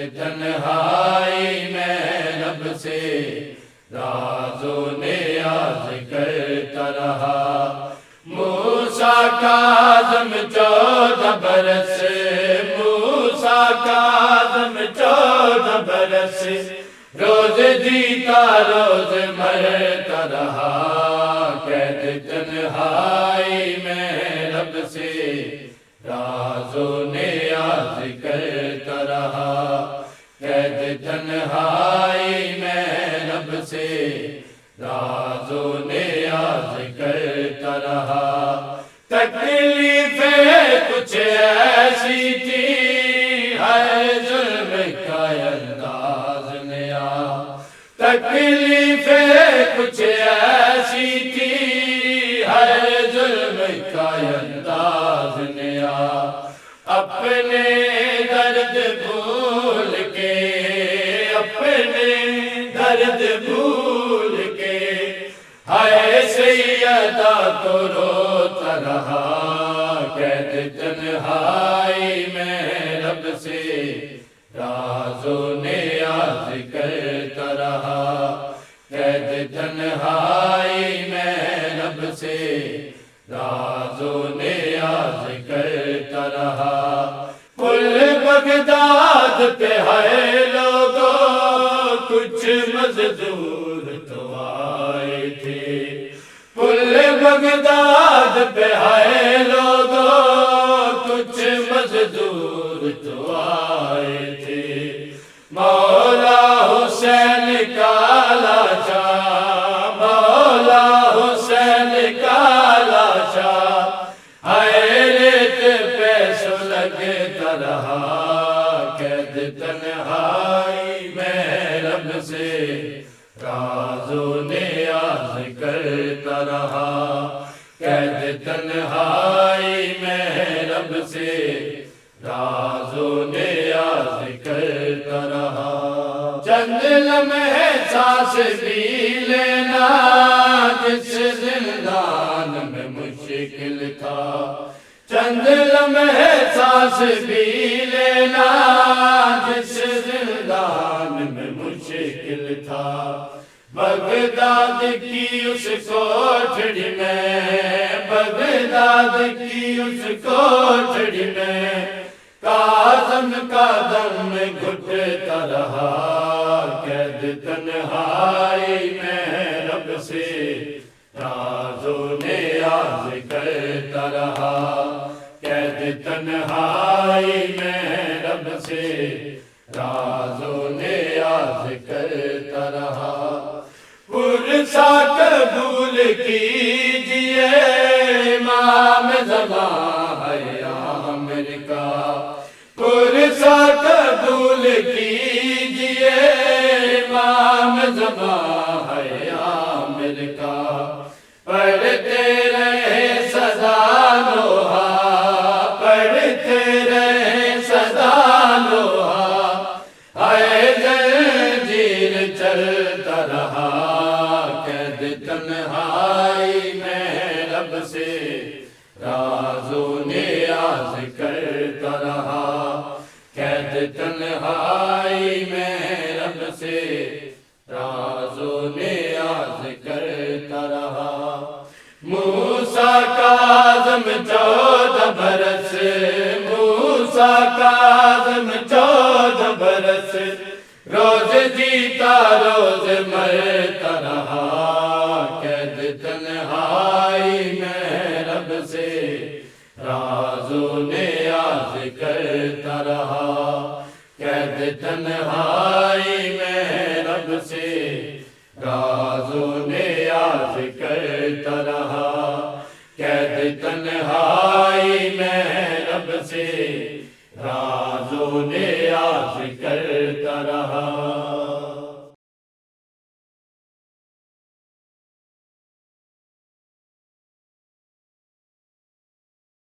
تنہائی میں رب سے راز و نیاز کرتا رہا۔ موسیٰ کاظم 14 برس، موسیٰ کاظم 14 برس، روز جیتا روز مرتا رہا۔ قید تنہائی میں رب سے راز و نیاز کرتا رہا۔ قید تنہائی میں رب سے راز و نیاز کرتا رہا۔ تکلیفیں کچھ ایسی تھی، ہے ظلم کا انداز نیا۔ تکلیفیں کچھ ایسی تھی، ہے ظلم کا انداز نیا۔ اپنے درد بھول کے، اپنے درد بھول کے، ہائے سیدہ تو روتا رہا۔ قید تنہائی میں رب سے راز و نیاز کرتا رہا۔ قید تنہائی میں رب سے راز و نیاز کرتا رہا۔ پل بغداد پہ ہے لوگوں، کچھ مزدور تو آئے تھے۔ پل بغداد پہ ہے لوگوں، کچھ مزدور تو آئے تھے۔ مولا حسین کا لاشا، مولا حسین کا لاشا، ہائے ریت پہ سلگتا رہا۔ قید تنہائی میں رب سے راز و نیاز کرتا رہا۔ قید تنہائی میں رب سے راز و نیاز کرتا رہا۔ چند لمحے سانس بھی لینا جس زندان میں مشکل تھا۔ چند لمحے سانس بھی لینا جس زندان میں مشکل تھا۔ بغداد کی اس کوٹھڑی میں، بغداد کی اس کوٹھڑی میں، کاظم کا دم گھٹتا رہا۔ قید تنہائی میں رب سے راز و نیاز کرتا رہا۔ قید تنہائی میں رب سے راز و نیاز کرتا رہا۔ پرسا قبول کیجئے امام زمان ہے عامر کا۔ پرسا قبول کیجئے امام زمان ہے عامر کا۔ پڑھتے رہے سدا لوحہ، پڑھتے رہے سدا لوحہ، ہائے زنجیر چلتا رہا۔ قید تنہائی میں رب سے راز و نیاز کرتا رہا۔ قید تنہائی میں رب سے راز و نیاز کرتا رہا۔ موسیٰ کاظم 14 برس، موسیٰ کاظم 14 برس، روز جیتا روز مرتا رہا۔ قید تنہائی میں رب سے راز و نیاز کرتا رہا۔ قید تنہائی میں رب سے راز و نیاز کرتا رہا۔ قید تنہائی میں رب سے راز و نیاز کرتا رہا۔